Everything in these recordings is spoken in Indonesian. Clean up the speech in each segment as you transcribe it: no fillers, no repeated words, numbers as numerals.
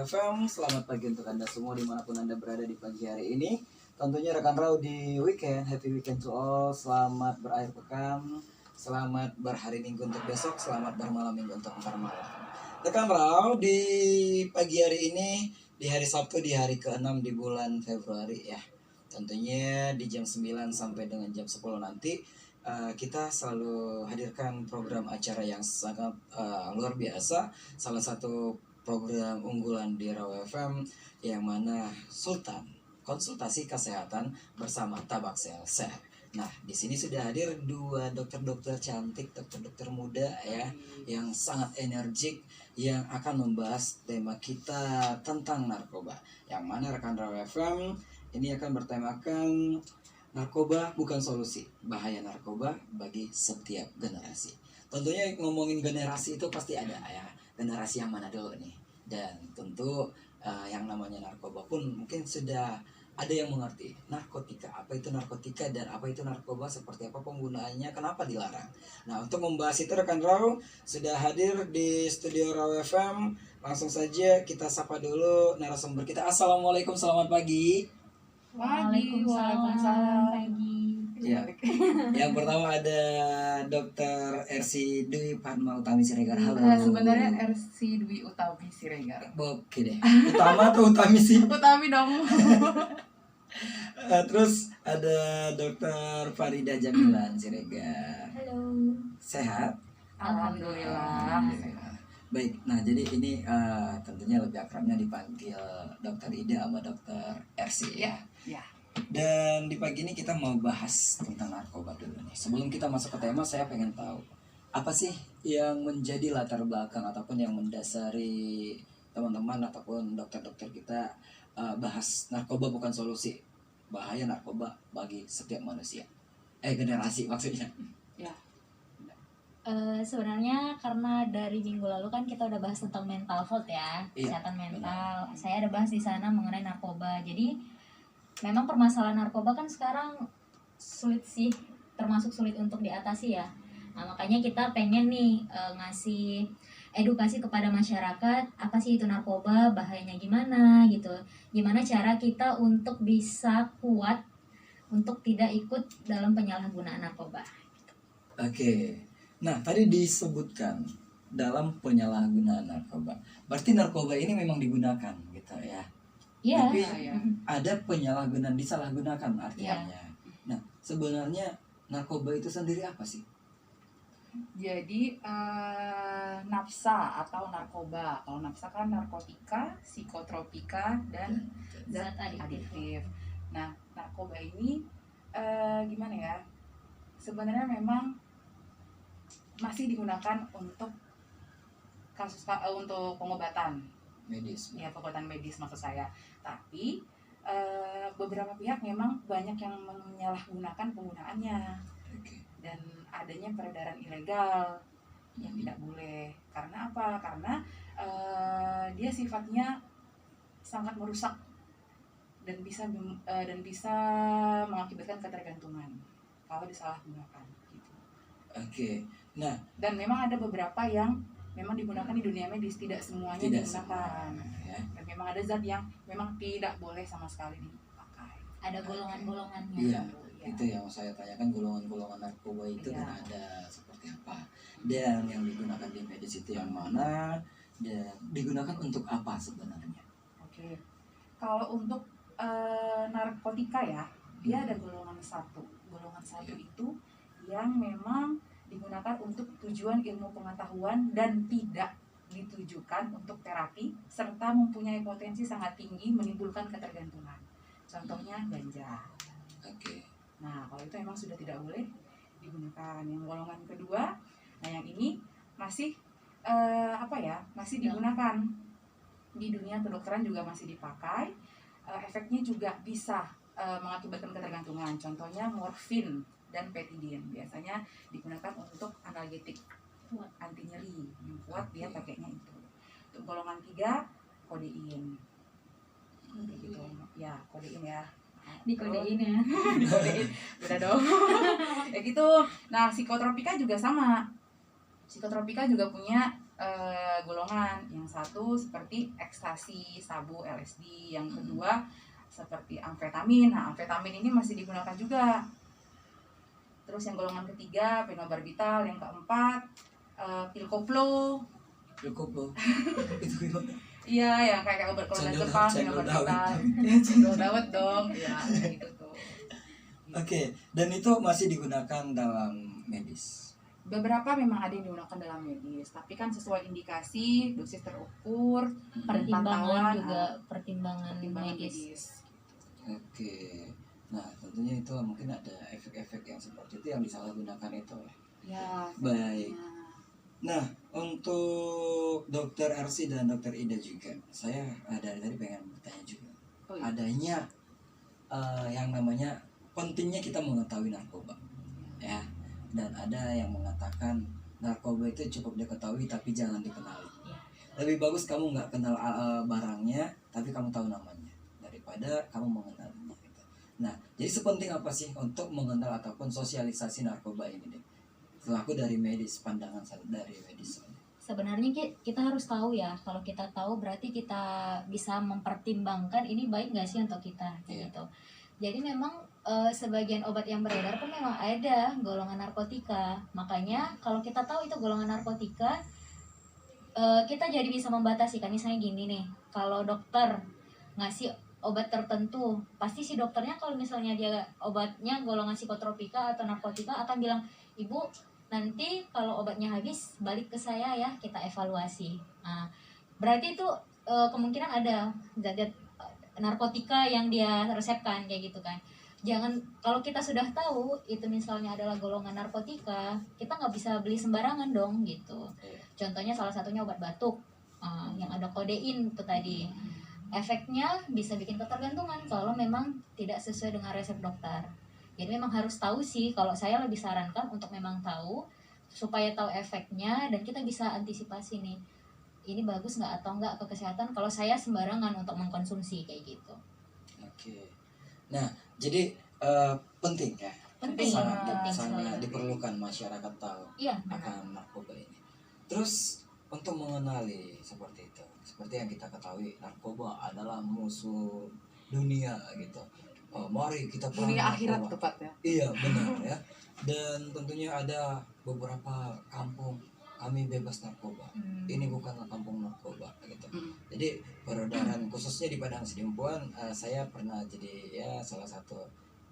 FM. Selamat pagi untuk Anda semua dimanapun Anda berada di pagi hari ini. Tentunya rekan Rau di weekend, happy weekend to all. Selamat berakhir pekan, selamat berhari Minggu untuk besok, selamat bermalam Minggu untuk ntar malam. Rekan Rau di pagi hari ini, di hari Sabtu, di hari ke-6 di bulan Februari ya. Tentunya di jam 9 sampai dengan jam 10 nanti kita selalu hadirkan program acara yang sangat luar biasa. Salah satu program unggulan di Raw FM yang mana Sultan konsultasi kesehatan bersama Tabak Sel. Nah, di sini sudah hadir dua dokter-dokter cantik, dokter-dokter muda ya, yang sangat energik, yang akan membahas tema kita tentang narkoba. Yang mana rekan Raw FM ini akan bertemakan narkoba bukan solusi, bahaya narkoba bagi setiap generasi. Tentunya ngomongin generasi itu pasti ada ya, generasi yang mana dulu nih. Dan tentu yang namanya narkoba pun mungkin sudah ada yang mengerti narkotika, apa itu narkotika dan apa itu narkoba, seperti apa penggunaannya, kenapa dilarang. Nah, untuk membahas itu rekan Raw sudah hadir di studio Raw FM. Langsung saja kita sapa dulu narasumber kita. Assalamualaikum, selamat pagi. Waalaikumsalam pagi. Ya. Yang pertama ada Dr. RC Dwi Padma Utami Siregar. Halo. Sebenarnya RC Dwi Utami Siregar. Oke deh. Utama atau Utami sih? Utami dong. Terus ada Dr. Farida Jamilan Siregar. Halo. Sehat? Alhamdulillah. Baik, nah jadi ini tentunya lebih akrabnya dipanggil Dr. Ida sama Dr. RC ya. Ya. Dan di pagi ini kita mau bahas tentang narkoba dulu nih. Sebelum kita masuk ke tema, saya pengen tahu apa sih yang menjadi latar belakang ataupun yang mendasari teman-teman ataupun dokter-dokter kita bahas narkoba bukan solusi, bahaya narkoba bagi setiap manusia. Generasi maksudnya. Ya. Sebenarnya karena dari minggu lalu kan kita udah bahas tentang mental health ya, Iya, kesehatan mental. Saya ada bahas di sana mengenai narkoba. Jadi memang permasalahan narkoba kan sekarang sulit sih, termasuk sulit untuk diatasi ya. Nah, makanya kita pengen nih ngasih edukasi kepada masyarakat, apa sih itu narkoba, bahayanya gimana gitu. Gimana cara kita untuk bisa kuat untuk tidak ikut dalam penyalahgunaan narkoba. Oke. Nah, tadi disebutkan dalam penyalahgunaan narkoba. Berarti narkoba ini memang digunakan gitu ya. Iya. Tapi ya. ada penyalahgunaan, disalahgunakan artinya. Nah, sebenarnya narkoba itu sendiri apa sih? Jadi nafsa atau narkoba. Kalau nafsa kan narkotika, psikotropika, dan zat adiktif. Nah, narkoba ini gimana ya? Sebenarnya memang masih digunakan untuk untuk pengobatan. Medis. Ya, pengobatan medis maksud saya. Tapi beberapa pihak memang banyak yang menyalahgunakan penggunaannya. Oke. Dan adanya peredaran ilegal yang tidak boleh. Karena apa? Karena dia sifatnya sangat merusak dan bisa mengakibatkan ketergantungan kalau disalahgunakan. Gitu. Oke. Nah, dan memang ada beberapa yang memang digunakan di dunia medis, tidak semuanya tidak digunakan. ya. Dan memang ada zat yang memang tidak boleh sama sekali dipakai. Ada golongan-golongannya. Iya. Ya. Itu yang saya tanyakan, golongan-golongan narkoba itu Iya. dan ada seperti apa. Dan yang digunakan di medis itu yang mana? Dan digunakan untuk apa sebenarnya? Oke. Kalau untuk narkotika ya, dia ada golongan 1. Golongan 1 itu yang memang digunakan untuk tujuan ilmu pengetahuan dan tidak ditujukan untuk terapi serta mempunyai potensi sangat tinggi menimbulkan ketergantungan. Contohnya ganja. Oke. Nah, kalau itu memang sudah tidak boleh digunakan. Yang golongan kedua, nah yang ini masih masih digunakan di dunia kedokteran, juga masih dipakai. Efeknya juga bisa mengakibatkan ketergantungan. Contohnya morfin dan petidin, biasanya digunakan untuk analgetik, anti nyeri, yang kuat dia pakainya itu. Untuk golongan 3, kodein. Gitu. Ya, kodein ya. Dikodein ya. Dikodein. Udah dong. Ya gitu. Nah, psikotropika juga sama. Psikotropika juga punya golongan. Yang satu seperti ekstasi, sabu, LSD. Yang kedua seperti amfetamin. Nah, amfetamin ini masih digunakan juga. Terus yang golongan ketiga phenobarbital. Yang keempat pil koplo. Pil koplo itu gimana? Iya, yang kayak obat kolonial Cendol- Jepang, cendol phenobarbital. Ya, cendol dawet dong. Ya, kayak gitu tuh. Oke, dan itu masih digunakan dalam medis. Beberapa memang ada yang digunakan dalam medis, tapi kan sesuai indikasi, dosis terukur, Pertimbangan pantauan, juga, pertimbangan pertimbangan medis. medis. Oke, nah tentunya itu mungkin ada efek-efek yang seperti itu yang disalahgunakan itu ya. Ya. Baik. Nah, untuk Dokter Ersi dan Dokter Ida juga, saya dari tadi pengen bertanya juga. Oh, iya. Adanya yang namanya pentingnya kita mengetahui narkoba, ya. Dan ada yang mengatakan narkoba itu cukup diketahui tapi jangan dikenali. Lebih bagus kamu nggak kenal barangnya, tapi kamu tahu namanya daripada kamu mengenalnya. Gitu. Nah, jadi sepenting apa sih untuk mengenal ataupun sosialisasi narkoba ini deh? Selaku dari medis, pandangan dari medis. Sebenarnya kita harus tahu ya, kalau kita tahu berarti kita bisa mempertimbangkan ini baik nggak sih untuk kita, Iya. gitu. Jadi memang sebagian obat yang beredar pun memang ada golongan narkotika. Makanya kalau kita tahu itu golongan narkotika, kita jadi bisa membatasi kan. Misalnya gini nih, kalau dokter ngasih obat tertentu, pasti si dokternya kalau misalnya dia obatnya golongan psikotropika atau narkotika akan bilang, ibu nanti kalau obatnya habis balik ke saya ya, kita evaluasi. Nah, berarti itu kemungkinan ada zat-zat narkotika yang dia resepkan kayak gitu kan. Jangan, kalau kita sudah tahu itu misalnya adalah golongan narkotika, kita nggak bisa beli sembarangan dong gitu. Contohnya salah satunya obat batuk yang ada kodein itu tadi. Efeknya bisa bikin ketergantungan kalau memang tidak sesuai dengan resep dokter. Jadi memang harus tahu sih, kalau saya lebih sarankan untuk memang tahu supaya tahu efeknya dan kita bisa antisipasi nih, ini bagus nggak atau nggak ke kesehatan kalau saya sembarangan untuk mengkonsumsi kayak gitu. Oke. Nah, jadi penting ya. Penting, sangat sekali. diperlukan masyarakat tahu Iya, benar. akan narkoba ini. Terus untuk mengenali seperti itu, seperti yang kita ketahui narkoba adalah musuh dunia gitu. Mari kita perang Dunia akhirat narkoba. tepatnya. Iya benar ya. Dan tentunya ada beberapa kampung kami bebas narkoba. Ini bukanlah kampung narkoba gitu. Jadi peredaran khususnya di Padang Sidimpuan, saya pernah jadi ya salah satu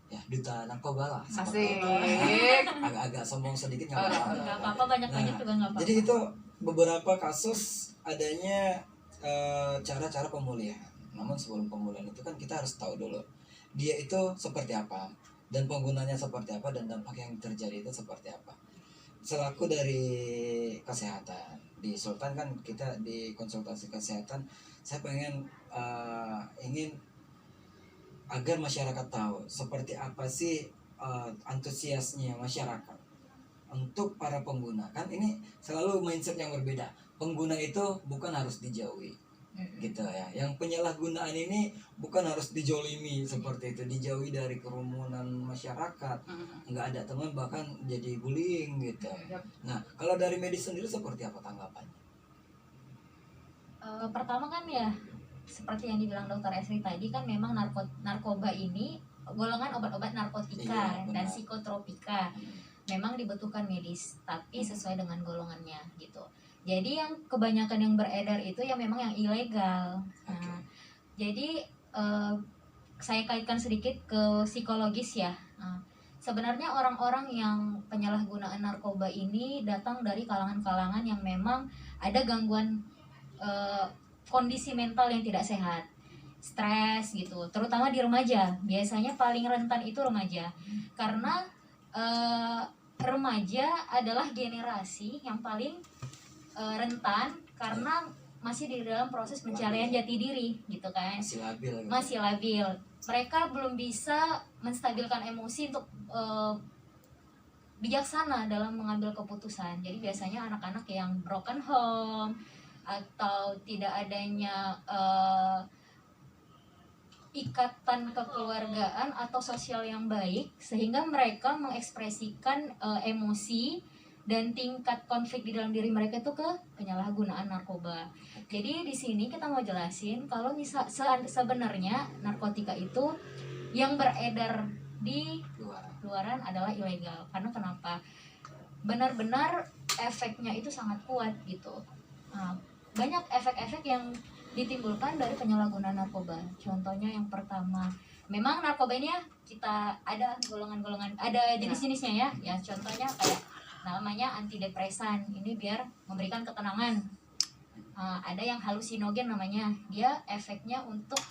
ya duta narkoba lah. seperti itu. Asik. Agak-agak sombong sedikit nggak apa-apa. Nggak apa-apa, banyak-banyak juga nggak apa-apa. Jadi itu beberapa kasus adanya cara-cara pemulihan. Namun sebelum pemulihan itu kan kita harus tahu dulu dia itu seperti apa dan penggunanya seperti apa dan dampak yang terjadi itu seperti apa. Selaku dari kesehatan di Sultan kan kita di konsultasi kesehatan, saya pengen ingin agar masyarakat tahu seperti apa sih antusiasnya masyarakat untuk para pengguna. Kan ini selalu mindset yang berbeda. Pengguna itu bukan harus dijauhi gitu ya. Yang penyalahgunaan ini bukan harus dijolimi seperti itu, dijauhi dari kerumunan masyarakat, nggak ada teman bahkan jadi bullying gitu. Nah, kalau dari medis sendiri seperti apa tanggapannya? Pertama kan ya seperti yang dibilang Dokter Esri tadi kan memang narkoba ini golongan obat-obat narkotika Iya, dan benar. psikotropika memang dibutuhkan medis tapi sesuai dengan golongannya gitu. Jadi yang kebanyakan yang beredar itu yang memang yang ilegal. Nah, jadi saya kaitkan sedikit ke psikologis ya. Sebenarnya orang-orang yang penyalahgunaan narkoba ini datang dari kalangan-kalangan yang memang ada gangguan kondisi mental yang tidak sehat, stres gitu, terutama di remaja. Biasanya paling rentan itu remaja, karena remaja adalah generasi yang paling rentan karena masih di dalam proses pencarian jati diri gitu kan, Masih labil gitu. masih labil. Mereka belum bisa menstabilkan emosi untuk bijaksana dalam mengambil keputusan. Jadi biasanya anak-anak yang broken home atau tidak adanya ikatan kekeluargaan atau sosial yang baik, sehingga mereka mengekspresikan emosi dan tingkat konflik di dalam diri mereka itu ke penyalahgunaan narkoba. Jadi di sini kita mau jelasin kalau sebenarnya narkotika itu yang beredar di luaran adalah ilegal. Karena kenapa? Benar-benar efeknya itu sangat kuat gitu. Nah, banyak efek-efek yang ditimbulkan dari penyalahgunaan narkoba. Contohnya yang pertama, memang narkoba ini ya kita ada golongan-golongan, ada jenis-jenisnya ya. Ya contohnya kayak namanya antidepresan, ini biar memberikan ketenangan. Ada yang halusinogen namanya, dia efeknya untuk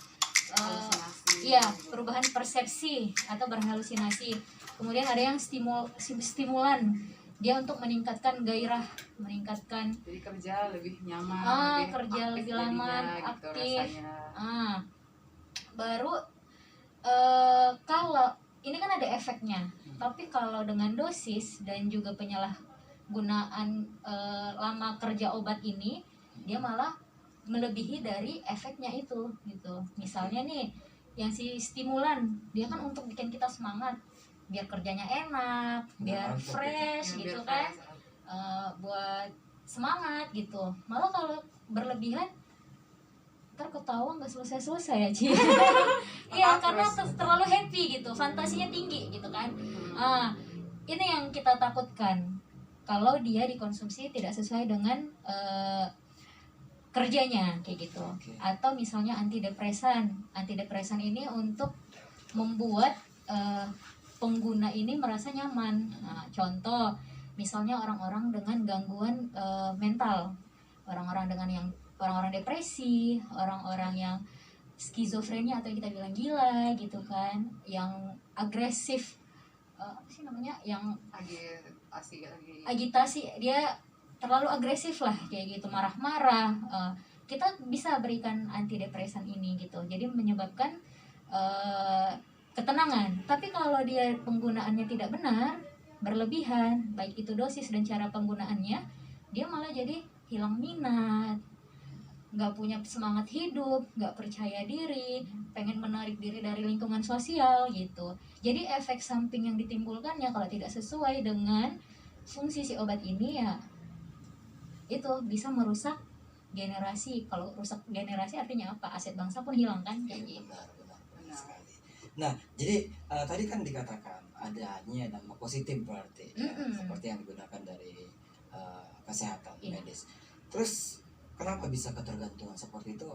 perubahan persepsi atau berhalusinasi. Kemudian ada yang stimulan, dia untuk meningkatkan gairah, meningkatkan jadi kerja lebih nyaman, kerja lebih lama, aktif. Baru kalau ini kan ada efeknya, tapi kalau dengan dosis dan juga penyalahgunaan lama kerja obat ini, dia malah melebihi dari efeknya itu gitu. Misalnya nih yang si stimulan, dia kan untuk bikin kita semangat biar kerjanya enak, biar fresh gitu kan, buat semangat gitu. Malah kalau berlebihan ntar ketawa nggak selesai ya Ci. Iya karena terlalu happy gitu, fantasinya tinggi gitu kan. Ini yang kita takutkan kalau dia dikonsumsi tidak sesuai dengan kerjanya kayak gitu. Atau misalnya antidepresan ini untuk membuat pengguna ini merasa nyaman. Contoh misalnya orang-orang dengan gangguan mental, orang-orang depresi, orang-orang yang skizofrenia atau yang kita bilang gila gitu kan, yang agresif, apa sih namanya, yang agitasi, dia terlalu agresif lah kayak gitu, marah-marah. Kita bisa berikan antidepresan ini gitu, jadi menyebabkan ketenangan. Tapi kalau dia penggunaannya tidak benar, berlebihan, baik itu dosis dan cara penggunaannya, dia malah jadi hilang minat, nggak punya semangat hidup, nggak percaya diri, pengen menarik diri dari lingkungan sosial gitu. Jadi efek samping yang ditimbulkannya kalau tidak sesuai dengan fungsi si obat ini ya itu bisa merusak generasi. Kalau rusak generasi artinya apa? Aset bangsa pun hilang kan kayak gitu. Benar sekali. Nah, jadi tadi kan dikatakan adanya nama positif berarti ya, seperti yang digunakan dari kesehatan medis. Terus kenapa bisa ketergantungan seperti itu?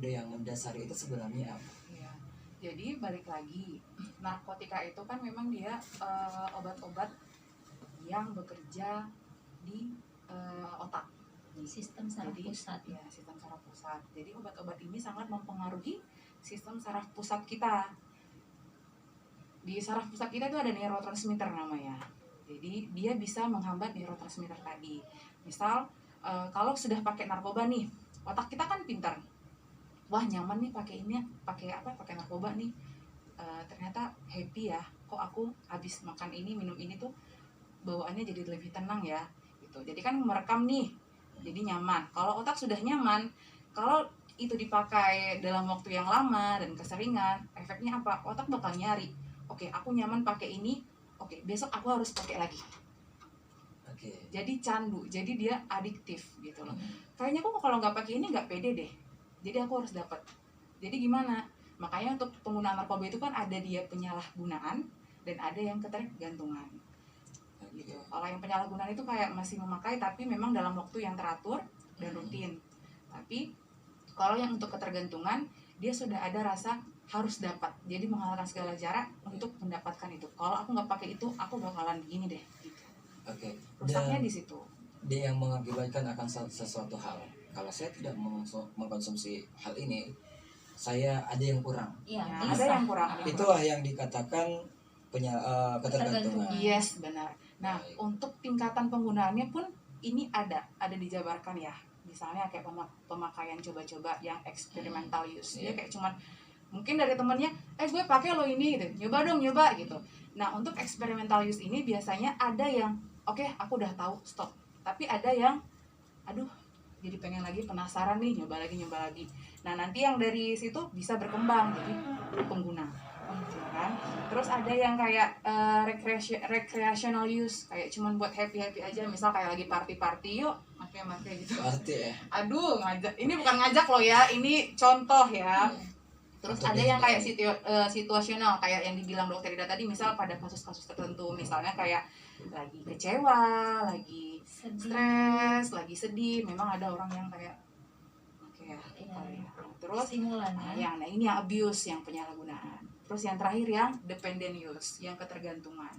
Yang mendasari itu sebenarnya apa? Ya, jadi balik lagi, narkotika itu kan memang dia obat-obat yang bekerja di otak, sistem saraf pusat. Ya, sistem saraf pusat. Jadi obat-obat ini sangat mempengaruhi sistem saraf pusat kita. Di saraf pusat kita itu ada neurotransmitter namanya. Jadi dia bisa menghambat neurotransmitter tadi. Misal kalau sudah pakai narkoba nih, otak kita kan pintar. Wah nyaman nih pakai ini, pakai narkoba nih. Ternyata happy ya. Kok aku habis makan ini, minum ini tuh bawaannya jadi lebih tenang ya. Gitu. Jadi kan merekam nih, jadi nyaman. Kalau otak sudah nyaman, kalau itu dipakai dalam waktu yang lama dan keseringan, efeknya apa? Otak bakal nyari. Oke, aku nyaman pakai ini. Oke, besok aku harus pakai lagi. Jadi candu, jadi dia adiktif gitu loh. Kayaknya aku kalau nggak pakai ini nggak pede deh. Jadi aku harus dapat. Jadi gimana? Makanya untuk penggunaan narkoba itu kan ada dia penyalahgunaan dan ada yang ketergantungan. Gitu. Kalau yang penyalahgunaan itu kayak masih memakai tapi memang dalam waktu yang teratur dan rutin. Tapi kalau yang untuk ketergantungan dia sudah ada rasa harus dapat. Jadi menghalalkan segala cara untuk mendapatkan itu. Kalau aku nggak pakai itu, aku bakalan begini deh. Rusaknya di situ. Dia yang mengakibatkan akan sesuatu hal. Kalau saya tidak mengkonsumsi hal ini, saya ada yang kurang. Iya, ada yang kurang. Itulah yang dikatakan ketergantungan. Yes, benar. Nah, untuk tingkatan penggunaannya pun ini ada dijabarkan ya. Misalnya kayak pemakaian coba-coba yang experimental use. Dia kayak cuman mungkin dari temennya, gue pakai lo ini gitu, nyoba gitu. Nah, untuk experimental use ini biasanya ada yang oke, aku udah tahu, stop. Tapi ada yang aduh, jadi pengen lagi, penasaran nih, nyoba lagi. Nah, nanti yang dari situ bisa berkembang jadi pengguna. Oh, kan. Terus ada yang kayak recreational use, kayak cuman buat happy aja, misal kayak lagi party yuk make gitu. Berarti ya. Aduh, ngajak, ini bukan ngajak loh ya, ini contoh ya. Terus Untuk ada yang kayak dihindari. situasional, kayak yang dibilang dokter Ida tadi, misal pada kasus-kasus tertentu, misalnya kayak lagi kecewa, lagi stres, lagi sedih, memang ada orang yang kayak oke ya, Iya. terus Stimulan ya. ini yang abuse, yang penyalahgunaan. Terus yang terakhir yang dependent use, yang ketergantungan.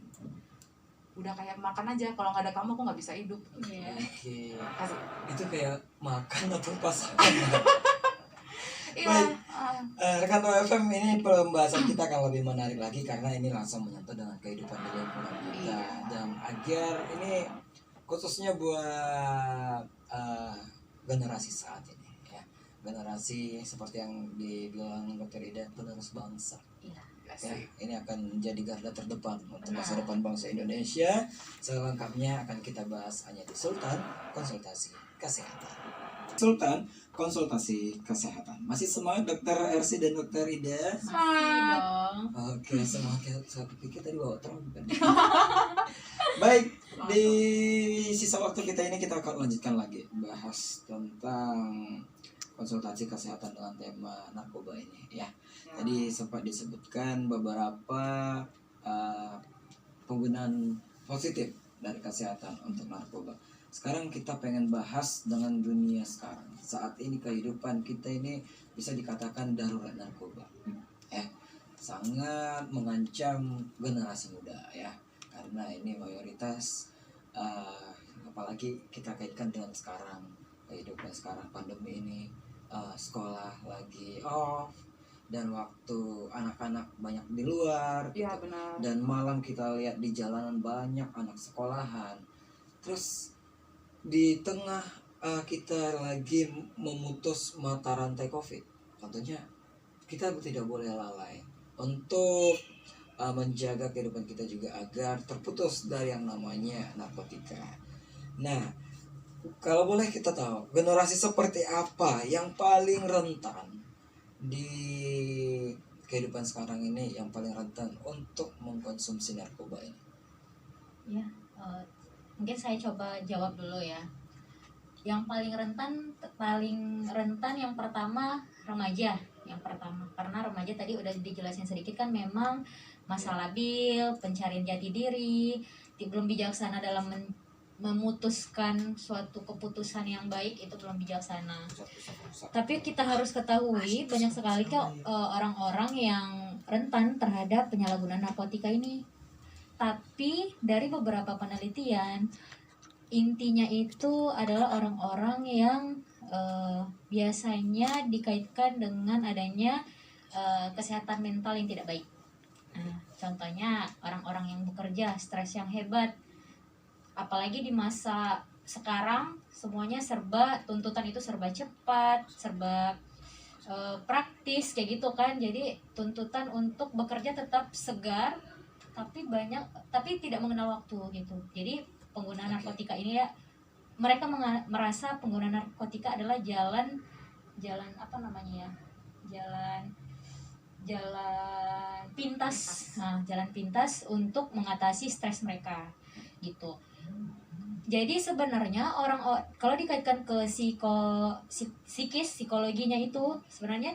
Udah kayak makan aja, kalau nggak ada kamu aku nggak bisa hidup. Iya. Oke. Kasih. Itu kayak makan atau pasangan. Iya. Baik. Rekan FM, ini pembahasan kita akan lebih menarik lagi karena ini langsung menyentuh dengan kehidupan di lingkungan kita. Iya. Dan agar ini khususnya buat generasi saat ini ya. Generasi seperti yang dibilang Dr. Ida, penerus bangsa. Iya. Ya, ini akan menjadi garda terdepan untuk masa depan bangsa Indonesia. Selengkapnya akan kita bahas hanya di Sultan Konsultasi Kesehatan. Sultan Konsultasi Kesehatan. Masih semangat Dokter Ersi dan Dokter Ida? Masih dong. Oke, semangat. Saya pikir tadi bawa trompet. Baik, di sisa waktu kita ini kita akan lanjutkan lagi bahas tentang konsultasi kesehatan dengan tema narkoba ini ya. Tadi sempat disebutkan beberapa penggunaan positif dari kesehatan untuk narkoba. Sekarang kita pengen bahas dengan dunia sekarang. Saat ini kehidupan kita ini bisa dikatakan darurat narkoba. Sangat mengancam generasi muda ya. Karena ini mayoritas apalagi kita kaitkan dengan sekarang, kehidupan sekarang pandemi ini, sekolah lagi off dan waktu anak-anak banyak di luar gitu. Iya benar. Dan malam kita lihat di jalanan banyak anak sekolahan. Terus di tengah kita lagi memutus mata rantai COVID, tentunya kita tidak boleh lalai untuk menjaga kehidupan kita juga agar terputus dari yang namanya narkotika. Nah, kalau boleh kita tahu, generasi seperti apa yang paling rentan di kehidupan sekarang ini, yang paling rentan untuk mengkonsumsi narkoba ini? Ya, mungkin saya coba jawab dulu ya. Yang paling rentan yang pertama remaja, yang pertama. Karena remaja tadi udah dijelasin sedikit kan, memang masa labil, pencarian jati diri, belum bijaksana dalam memutuskan suatu keputusan yang baik, itu belum bijaksana. Tapi kita harus ketahui banyak sekali kok orang-orang yang rentan terhadap penyalahgunaan narkotika ini. Tapi dari beberapa penelitian, intinya itu adalah orang-orang yang biasanya dikaitkan dengan adanya kesehatan mental yang tidak baik. Contohnya orang-orang yang bekerja, stres yang hebat. Apalagi di masa sekarang semuanya serba, tuntutan itu serba cepat, serba praktis kayak gitu kan. Jadi tuntutan untuk bekerja tetap segar, tapi tidak mengenal waktu gitu. Jadi penggunaan narkotika ini ya, mereka merasa penggunaan narkotika adalah jalan apa namanya ya, jalan pintas. Jalan pintas untuk mengatasi stres mereka gitu. Jadi sebenarnya kalau dikaitkan ke psikologinya itu sebenarnya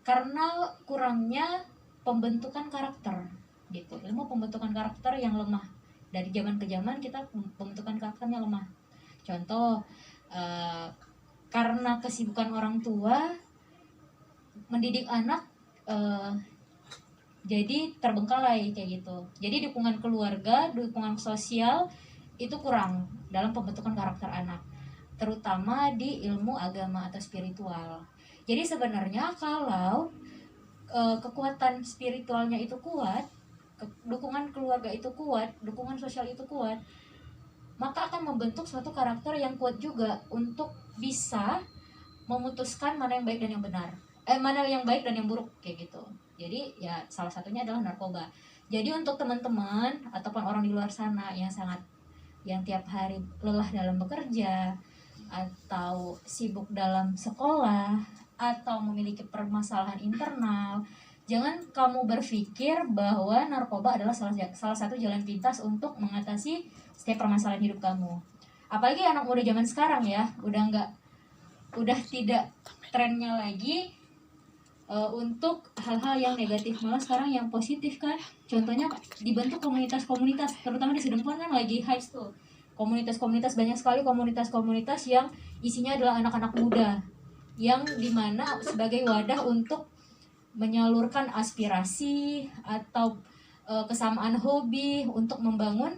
karena kurangnya pembentukan karakter gitu, ilmu pembentukan karakter yang lemah. Dari zaman ke zaman kita pembentukan karakternya lemah. Contoh, karena kesibukan orang tua mendidik anak, jadi terbengkalai kayak gitu. Jadi dukungan keluarga, dukungan sosial itu kurang dalam pembentukan karakter anak, terutama di ilmu agama atau spiritual. Jadi sebenarnya kalau kekuatan spiritualnya itu kuat, dukungan keluarga itu kuat, dukungan sosial itu kuat, maka akan membentuk suatu karakter yang kuat juga untuk bisa memutuskan mana yang baik dan yang benar, mana yang baik dan yang buruk kayak gitu. Jadi ya salah satunya adalah narkoba. Jadi untuk teman-teman ataupun orang di luar sana yang tiap hari lelah dalam bekerja, atau sibuk dalam sekolah, atau memiliki permasalahan internal, jangan kamu berpikir bahwa narkoba adalah salah satu jalan pintas untuk mengatasi setiap permasalahan hidup kamu. Apalagi anak muda zaman sekarang ya, udah tidak trennya lagi untuk hal-hal yang negatif, malah sekarang yang positif kan. Contohnya dibentuk komunitas-komunitas, terutama di Sedempuan kan lagi hype tuh. Komunitas-komunitas, banyak sekali komunitas-komunitas yang isinya adalah anak-anak muda, yang dimana sebagai wadah untuk menyalurkan aspirasi atau kesamaan hobi untuk membangun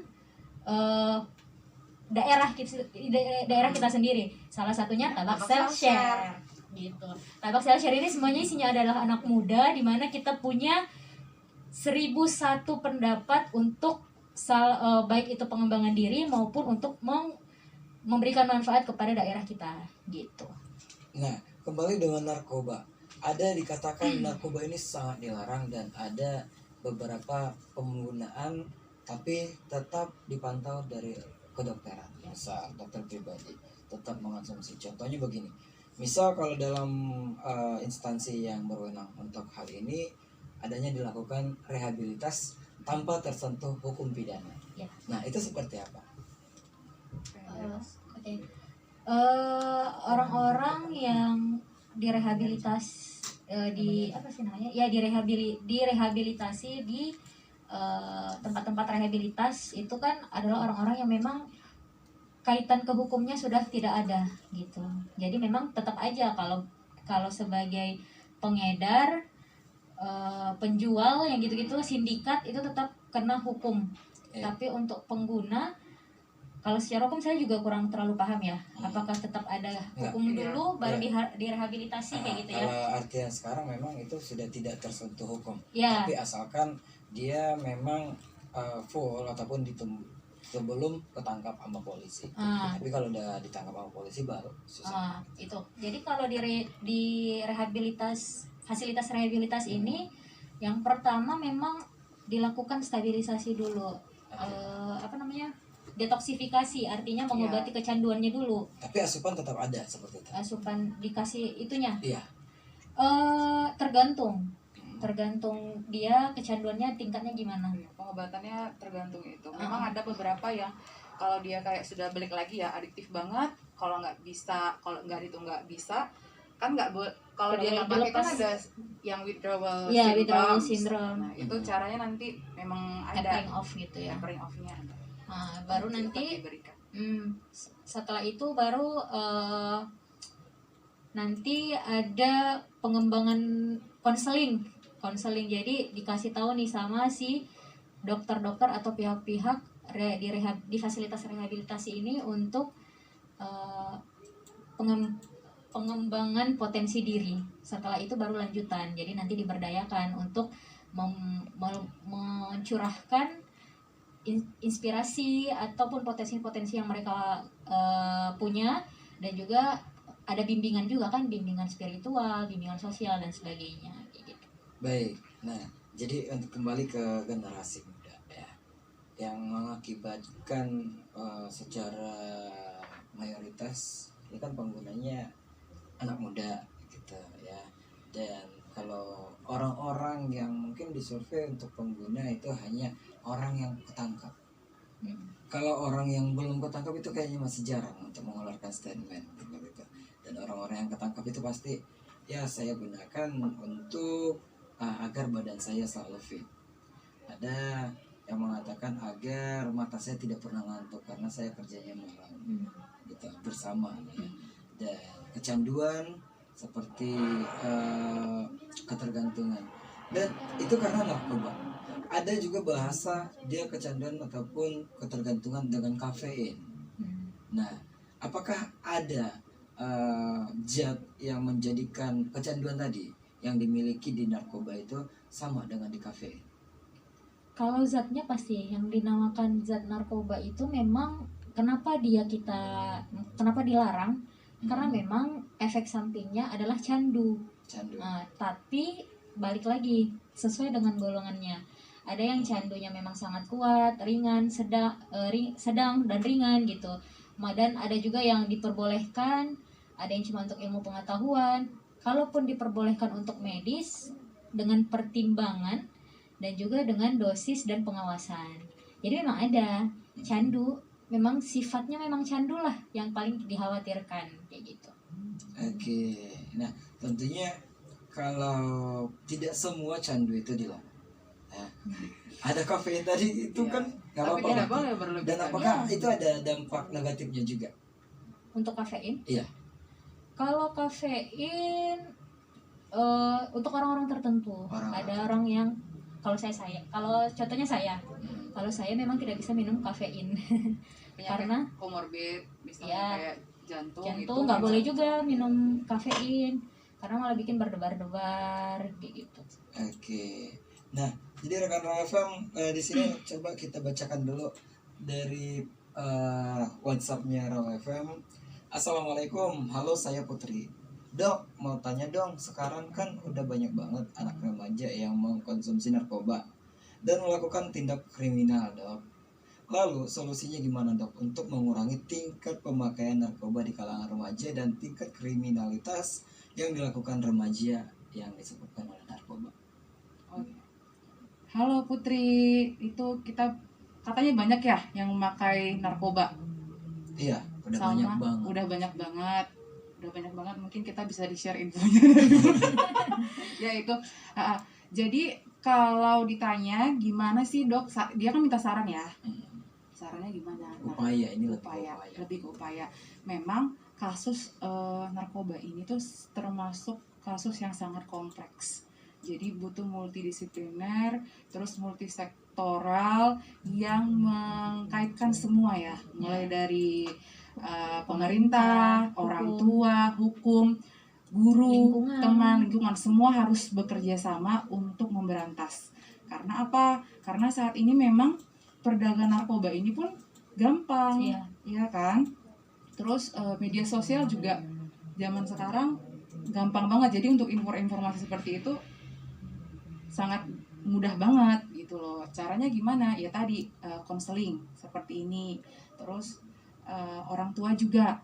daerah kita sendiri. Salah satunya Tabak Self Share gitu. Tabak Self Share ini semuanya isinya adalah anak muda, di mana kita punya 1001 pendapat untuk baik itu pengembangan diri maupun untuk memberikan manfaat kepada daerah kita gitu. Nah, kembali dengan narkoba. Ada dikatakan narkoba ini sangat dilarang dan ada beberapa penggunaan tapi tetap dipantau dari kedokteran. Misal dokter pribadi tetap mengonsumsi. Contohnya begini. Misal kalau dalam instansi yang berwenang untuk hal ini adanya dilakukan rehabilitas tanpa tersentuh hukum pidana. Ya. Nah, itu seperti apa? Oke. Orang-orang yang direhabilitasi di tempat-tempat rehabilitas itu kan adalah orang-orang yang memang kaitan ke hukumnya sudah tidak ada gitu. Jadi memang tetap aja kalau sebagai pengedar, penjual yang gitu-gitu, sindikat itu tetap kena hukum. Tapi untuk pengguna, kalau secara hukum saya juga kurang terlalu paham ya. Apakah tetap ada hukum dulu baru direhabilitasi kayak gitu ya? Kalau artian sekarang memang itu sudah tidak tersentuh hukum. Ya. Tapi asalkan dia memang full ataupun sebelum ketangkap sama polisi. Tapi kalau udah ditangkap sama polisi baru susah. Itu. Jadi kalau di fasilitas rehabilitas ini, yang pertama memang dilakukan stabilisasi dulu. Detoksifikasi, artinya mengobati kecanduannya dulu. Tapi asupan tetap ada seperti itu. Asupan dikasih itunya. Iya. Tergantung dia kecanduannya tingkatnya gimana. Pengobatannya tergantung itu. Memang ada beberapa yang kalau dia kayak sudah balik lagi ya adiktif banget, kalau nggak bisa kan kalau dia nggak pakai kan ada yang withdrawal syndrome. Nah, itu caranya nanti memang ada tapering off gitu ya. Tapering off-nya ada. Baru nanti setelah itu baru nanti ada pengembangan konseling. Jadi dikasih tahu nih sama si dokter-dokter atau pihak-pihak di fasilitas rehabilitasi ini untuk pengembangan potensi diri. Setelah itu baru lanjutan. Jadi nanti diberdayakan untuk mencurahkan inspirasi ataupun potensi-potensi yang mereka punya, dan juga ada bimbingan juga kan, bimbingan spiritual, bimbingan sosial dan sebagainya kayak gitu. Baik. Nah, jadi untuk kembali ke generasi muda ya, yang mengakibatkan secara mayoritas ini kan penggunanya anak muda gitu ya. Dan kalau orang-orang yang mungkin disurvei untuk pengguna itu hanya orang yang ketangkap. Kalau orang yang belum ketangkap itu kayaknya masih jarang untuk mengeluarkan statement gitu. Dan orang-orang yang ketangkap itu pasti ya saya gunakan untuk agar badan saya selalu fit. Ada yang mengatakan agar mata saya tidak pernah ngantuk karena saya kerjanya malam gitu bersama ya. Dan kecanduan seperti ketergantungan, dan itu karena narkoba. Ada juga bahasa dia kecanduan ataupun ketergantungan dengan kafein. Nah, apakah ada zat yang menjadikan kecanduan tadi yang dimiliki di narkoba itu sama dengan di kafein? Kalau zatnya pasti yang dinamakan zat narkoba itu memang kenapa dilarang? Karena memang efek sampingnya adalah candu. Tapi balik lagi sesuai dengan golongannya. Ada yang candunya memang sangat kuat, ringan, sedang dan ringan gitu. Dan ada juga yang diperbolehkan, ada yang cuma untuk ilmu pengetahuan. Kalaupun diperbolehkan untuk medis, dengan pertimbangan dan juga dengan dosis dan pengawasan. Jadi memang ada candu, memang sifatnya memang candu lah yang paling dikhawatirkan kayak gitu. Oke, nah tentunya kalau tidak semua candu itu dilarang. Nah, ada kafein tadi itu Iya. kan nggak Tapi apa-apa. tidak boleh berlebihan. Dan apakah itu ada dampak negatifnya juga? Untuk kafein? Iya. Kalau kafein untuk orang-orang tertentu, Orang-orang. ada orang yang kalau kalau contohnya kalau saya memang tidak bisa minum kafein Penyakit karena komorbid misalnya Ya. kayak jantung jantung nggak boleh juga minum kafein karena malah bikin berdebar-debar kayak gitu. Oke. Nah, jadi rekan Raw FM di sini coba kita bacakan dulu dari WhatsApp-nya Raw FM. Assalamualaikum, halo saya Putri. Dok, mau tanya dong, sekarang kan udah banyak banget anak remaja yang mengkonsumsi narkoba dan melakukan tindak kriminal, Dok. Lalu solusinya gimana, Dok, untuk mengurangi tingkat pemakaian narkoba di kalangan remaja dan tingkat kriminalitas yang dilakukan remaja yang disebabkan oleh narkoba? Halo Putri, itu kita katanya banyak ya yang memakai narkoba. Iya, udah Sama, banyak banget. udah banyak banget. Mungkin kita bisa di-share infonya. Ya itu. Jadi kalau ditanya gimana sih dok, dia kan minta saran ya. Sarannya gimana? Nah, Upaya ini lebih ke upaya. Memang kasus narkoba ini tuh termasuk kasus yang sangat kompleks. Jadi butuh multidisipliner, terus multisektoral yang mengkaitkan semua ya, mulai dari pemerintah, orang tua, hukum, guru, Lingkungan. teman, lingkungan, semua harus bekerja sama untuk memberantas. Karena apa? Karena saat ini memang perdagangan narkoba ini pun gampang, ya kan? Terus media sosial juga zaman sekarang gampang banget. Jadi untuk informasi seperti itu sangat mudah banget gitu loh. Caranya gimana? Ya tadi konseling seperti ini. Terus orang tua juga.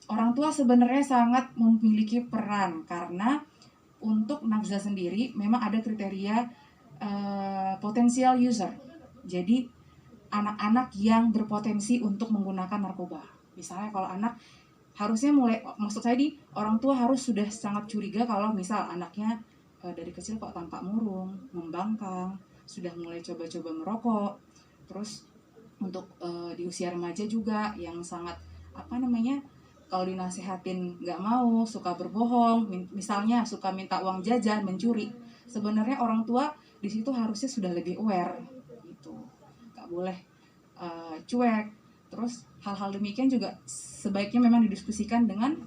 Orang tua sebenarnya sangat memiliki peran karena untuk nafza sendiri memang ada kriteria potensial user. Jadi anak-anak yang berpotensi untuk menggunakan narkoba. Misalnya kalau anak harusnya maksud saya orang tua harus sudah sangat curiga kalau misal anaknya dari kecil kok tampak murung, membangkang, sudah mulai coba-coba merokok. Terus untuk di usia remaja juga yang sangat kalau dinasehatin nggak mau, suka berbohong, misalnya suka minta uang jajan, mencuri. Sebenarnya orang tua di situ harusnya sudah lebih aware gitu, nggak boleh cuek. Terus hal-hal demikian juga sebaiknya memang didiskusikan dengan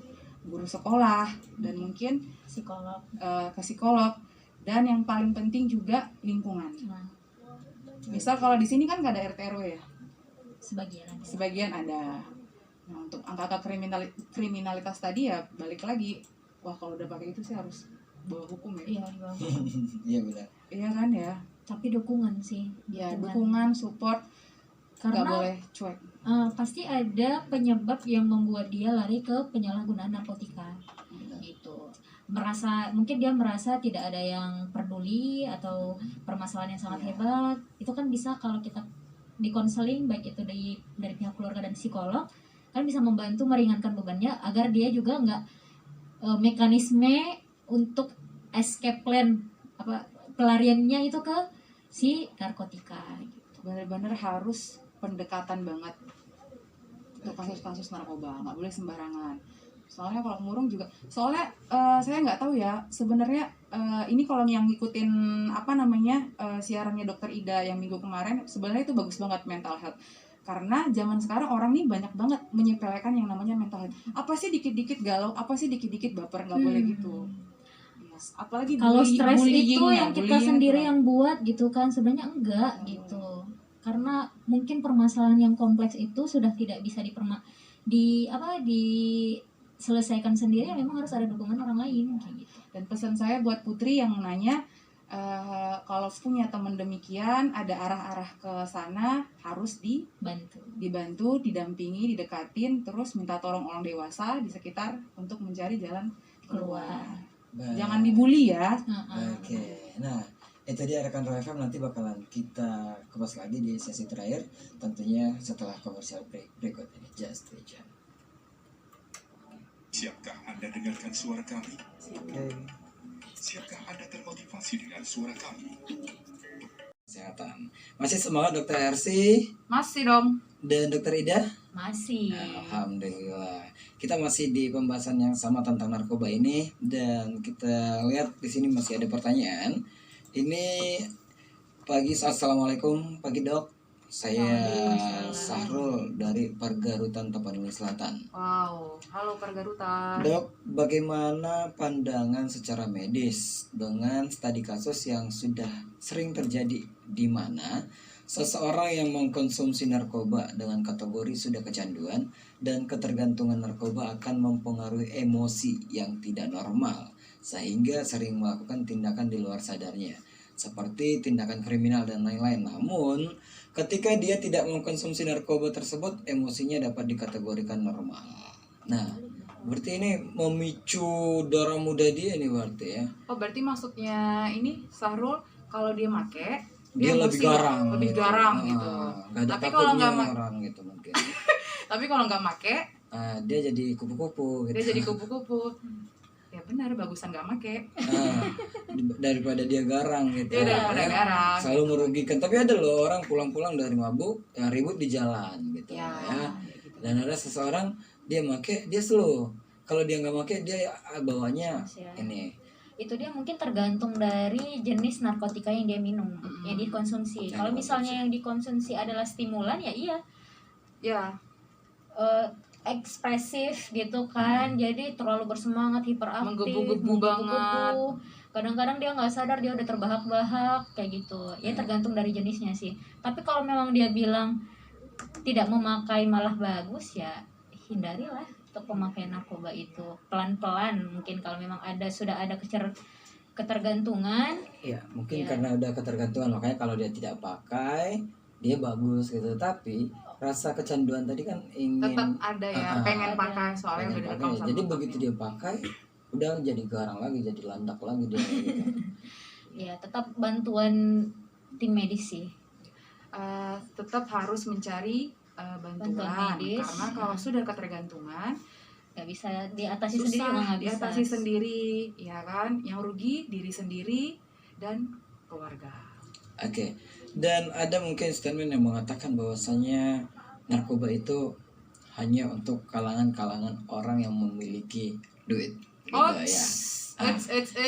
guru sekolah dan mungkin Psikolog. Ke psikolog, dan yang paling penting juga lingkungan. Misal kalau di sini kan nggak ada RT RW ya, sebagian ada. Nah untuk angka kriminalitas tadi ya balik lagi, wah kalau udah pakai itu sih harus bawa hukum ya. Iya benar. Iya kan ya. Tapi dukungan sih. Ya dukungan, support, nggak boleh cuek. Pasti ada penyebab yang membuat dia lari ke penyalahgunaan narkotika. Gitu. Mungkin dia merasa tidak ada yang peduli atau permasalahan yang sangat hebat. Itu kan bisa kalau kita di konseling, baik itu dari pihak keluarga dan psikolog, kan bisa membantu meringankan bebannya agar dia juga nggak mekanisme untuk escape plan pelariannya itu ke si narkotika gitu. Benar-benar harus pendekatan banget untuk kasus-kasus narkoba, nggak boleh sembarangan. Soalnya kalau murung juga, saya nggak tahu ya sebenarnya ini kalau yang ngikutin siarannya Dokter Ida yang minggu kemarin, sebenarnya itu bagus banget mental health. Karena zaman sekarang orang nih banyak banget menyepelekan yang namanya mental health. Apa sih dikit-dikit galau, apa sih dikit-dikit baper, nggak boleh gitu. Yes. Apalagi kalau stres itu yang kita sendiri itu. yang buat gitu kan, sebenarnya enggak gitu. Karena mungkin permasalahan yang kompleks itu sudah tidak bisa diselesaikan sendiri, memang harus ada dukungan orang lain kayak gitu. Dan pesan saya buat Putri yang nanya, kalau punya teman demikian, ada arah-arah ke sana, harus dibantu, didampingi, didekatin, terus minta tolong orang dewasa di sekitar untuk mencari jalan keluar. Jangan dibully ya. Oke. Nah itu dia rekan Roy FM, nanti bakalan kita kupas lagi di sesi terakhir, tentunya setelah komersial break berikut ini. Just stay tune. Siapkah Anda dengarkan suara kami? Oke. Siapkah Anda termotivasi dengan suara kami? Kesehatan. Masih semangat Dokter Hersi Masih dong. dan Dokter Ida? Masih. Alhamdulillah. Kita masih di pembahasan yang sama tentang narkoba ini, dan kita lihat di sini masih ada pertanyaan. Ini pagi, assalamualaikum pagi Dok. Saya Waalaikumsalam. Sahrul dari Pargarutan Tapanuli Selatan. Wow, halo Pargarutan. Dok, bagaimana pandangan secara medis dengan studi kasus yang sudah sering terjadi di mana seseorang yang mengkonsumsi narkoba dengan kategori sudah kecanduan dan ketergantungan narkoba akan mempengaruhi emosi yang tidak normal sehingga sering melakukan tindakan di luar sadarnya seperti tindakan kriminal dan lain-lain. Namun, ketika dia tidak mengkonsumsi narkoba tersebut, emosinya dapat dikategorikan normal. Nah, berarti ini memicu darah muda dia nih berarti ya. Oh, berarti maksudnya ini Sahrul kalau dia make Dia lebih emosi, garang. lebih garang gitu. Nggak ada Tapi kalau takutnya nggak orang gitu mungkin. Tapi kalau nggak make, Dia jadi kupu-kupu gitu. dia jadi kupu-kupu. Ya benar, bagusan nggak make. Daripada dia garang gitu. Dia daripada Ya, garang. selalu merugikan. Tapi ada loh orang pulang-pulang dari mabuk yang ribut di jalan gitu Ya, ya. gitu. Dan ada seseorang dia make, dia slow. Kalau dia nggak make, dia bawanya Ya. ini. Itu dia mungkin tergantung dari jenis narkotika yang dia minum, yang dikonsumsi. Yang Kalau dikonsumsi. misalnya yang dikonsumsi adalah stimulan, ya iya, Ya, ekspresif gitu kan, jadi terlalu bersemangat, hiperaktif, Menggebu-gebu banget. Kadang-kadang dia nggak sadar dia udah terbahak-bahak kayak gitu. Ya tergantung dari jenisnya sih. Tapi kalau memang dia bilang tidak memakai malah bagus, ya hindarilah untuk pemakaian narkoba itu pelan-pelan. Mungkin kalau memang sudah ada ketergantungan, Ya, mungkin Ya. karena udah ketergantungan makanya kalau dia tidak pakai dia bagus gitu. Tapi rasa kecanduan tadi kan ingin tetap ada ya, pengen Ada. pakai soalnya pengen udah pakai. direkam sama Jadi bapaknya. begitu dia pakai udah jadi garang lagi, jadi landak lagi dia gitu. ya tetap bantuan tim medis sih. Tetap harus mencari Bantuan bantuan medis. karena kalau sudah ketergantungan Nggak bisa diatasi sendiri, juga susah nggak bisa. diatasi sendiri, ya kan? Yang rugi diri sendiri dan keluarga. Oke. Dan ada mungkin statement yang mengatakan bahwasanya narkoba itu hanya untuk kalangan-kalangan orang yang memiliki duit. Gitu ya.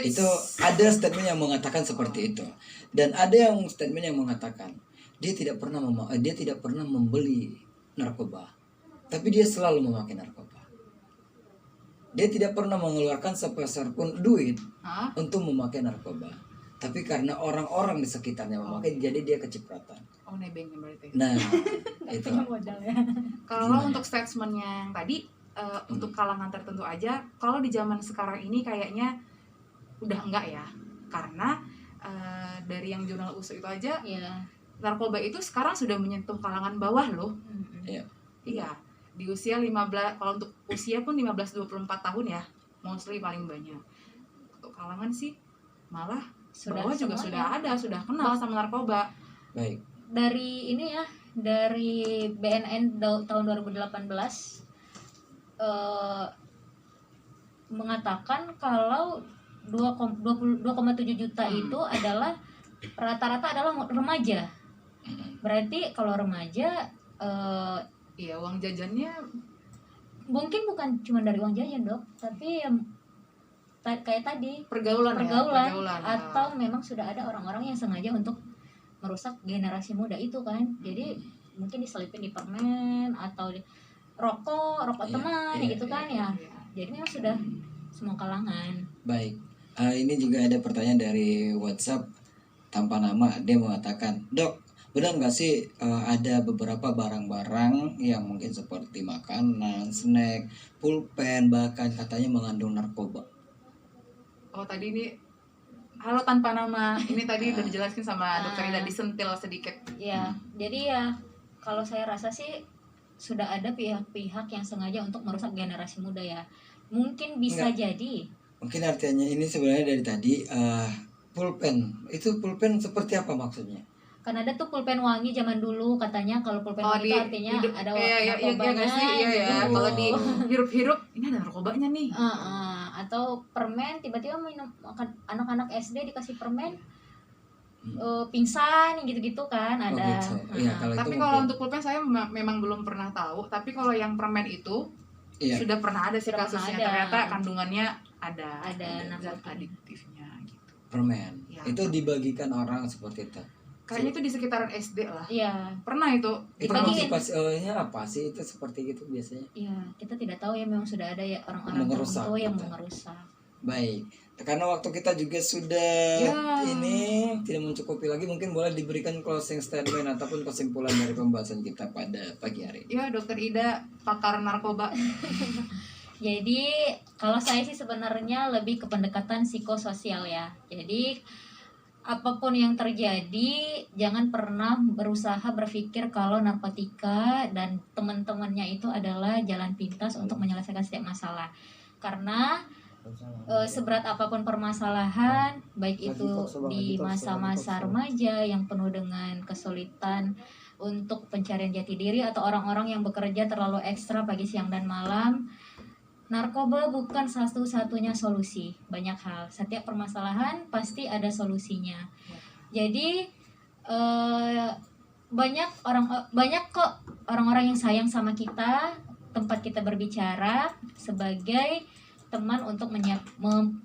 Itu ada statement yang mengatakan seperti itu. Dan ada yang statement yang mengatakan dia tidak pernah membeli narkoba, tapi dia selalu memakai narkoba. Dia tidak pernah mengeluarkan sepeser pun duit Hah? untuk memakai narkoba, tapi karena orang-orang di sekitarnya memakai, jadi dia kecipratan. Oh, nebeng berarti. Nah, itu. Punya modal ya. Kalau Gimana? untuk statementnya yang tadi untuk kalangan tertentu aja, kalau di zaman sekarang ini kayaknya udah enggak ya, karena dari yang jurnal USU itu aja Ya. narkoba itu sekarang sudah menyentuh kalangan bawah loh. Iya. Iya, di usia 15, kalau untuk usia pun 15-24 tahun ya, mostly paling banyak. Untuk kalangan sih malah bawah juga sudah ada, sudah kenal sama narkoba. Baik. Dari ini ya, dari BNN tahun 2018 mengatakan kalau 22,7 juta itu adalah rata-rata adalah remaja. Berarti kalau remaja Iya, uang jajannya mungkin bukan cuma dari uang jajan, Dok, tapi kayak tadi pergaulan pergaulan atau memang sudah ada orang-orang yang sengaja untuk merusak generasi muda itu kan. Jadi mungkin diselipin di permen atau di rokok Iya, teman iya, gitu kan ya. Jadi memang sudah semua kalangan. Baik. Ini juga ada pertanyaan dari WhatsApp tanpa nama. Dia mengatakan, Dok, benar nggak sih ada beberapa barang-barang yang mungkin seperti makanan, snack, pulpen, bahkan katanya mengandung narkoba? Oh, tadi ini halo tanpa nama. Ini tadi udah dijelasin sama dokter Ida, disentil sedikit. Ya, jadi ya kalau saya rasa sih sudah ada pihak-pihak yang sengaja untuk merusak generasi muda ya. Mungkin bisa jadi. Mungkin artinya ini sebenarnya dari tadi pulpen. Itu pulpen seperti apa maksudnya? Kan ada tuh pulpen wangi zaman dulu katanya, kalau pulpen Oh, wangi itu artinya ada narkobanya nggak sih? Iya ya. gitu. Kalau di hirup-hirup ini ada narkobanya nih. Atau permen tiba-tiba minum, makan anak-anak SD dikasih permen Hmm. pingsan gitu-gitu kan Oh, ada. gitu. Iya, kalau Tapi itu kalau mungkin. untuk pulpen saya memang belum pernah tahu. Tapi kalau yang permen itu Iya. sudah pernah ada sih Sudah kasusnya. pernah ada. Ternyata kandungannya ada zat narkotika. adiktifnya gitu. Permen. Ya. Itu dibagikan orang seperti itu. Kayaknya itu di sekitaran SD lah. Iya, Pernah itu. Itu Dibagiin. motivasinya apa sih itu seperti itu biasanya? iya, kita tidak tahu ya, memang sudah ada ya orang-orang Mengerusak tertentu yang gitu. mengerusak. Baik. Karena waktu kita juga sudah Ya. ini tidak mencukupi lagi, mungkin boleh diberikan closing statement ataupun kesimpulan dari pembahasan kita pada pagi hari ini. Ya, Dokter Ida, pakar narkoba. Jadi kalau saya sih sebenarnya lebih ke pendekatan psikososial ya. Jadi apapun yang terjadi, jangan pernah berusaha berpikir kalau narkotika dan teman-temannya itu adalah jalan pintas untuk menyelesaikan setiap masalah. Karena seberat apapun permasalahan, baik itu di masa-masa remaja yang penuh dengan kesulitan untuk pencarian jati diri, atau orang-orang yang bekerja terlalu ekstra pagi, siang, dan malam, narkoba bukan satu-satunya solusi. Banyak hal, setiap permasalahan pasti ada solusinya. Jadi banyak kok orang-orang yang sayang sama kita, tempat kita berbicara sebagai teman untuk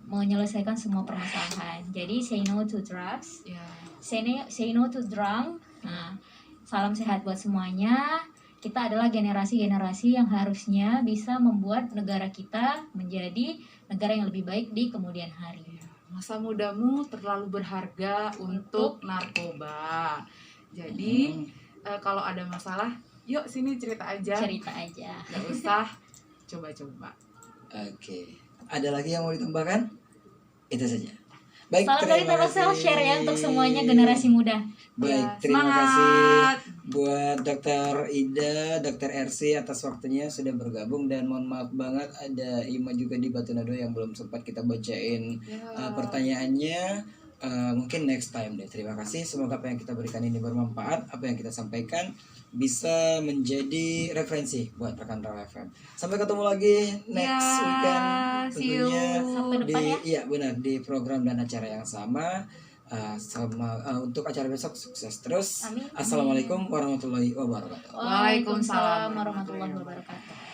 menyelesaikan semua permasalahan. Jadi say no to drugs, Ya. say no to drunk. Nah, salam sehat buat semuanya. Kita adalah generasi-generasi yang harusnya bisa membuat negara kita menjadi negara yang lebih baik di kemudian hari. Masa mudamu terlalu berharga untuk narkoba. Jadi kalau ada masalah, yuk sini cerita aja. Cerita aja. Gak usah coba-coba. Oke. Ada lagi yang mau ditambahkan? Itu saja. Baik, Salam dari terima Telkomsel, kasih. share ya untuk semuanya generasi muda. Baik, Ya, terima semangat. kasih buat Dokter Ida, Dokter RC atas waktunya sudah bergabung, dan mohon maaf banget ada Ima juga di Batu Nado yang belum sempat kita bacain Ya. pertanyaannya. Mungkin next time deh. Terima kasih. Semoga apa yang kita berikan ini bermanfaat, apa yang kita sampaikan bisa menjadi referensi buat rekan Raw FM. Sampai ketemu lagi next Ya, weekend see you. tentunya Sabtu depan ya. iya benar, di program dan acara yang sama. Untuk acara besok sukses terus. Amin. Assalamualaikum warahmatullahi wabarakatuh. Waalaikumsalam warahmatullahi wabarakatuh.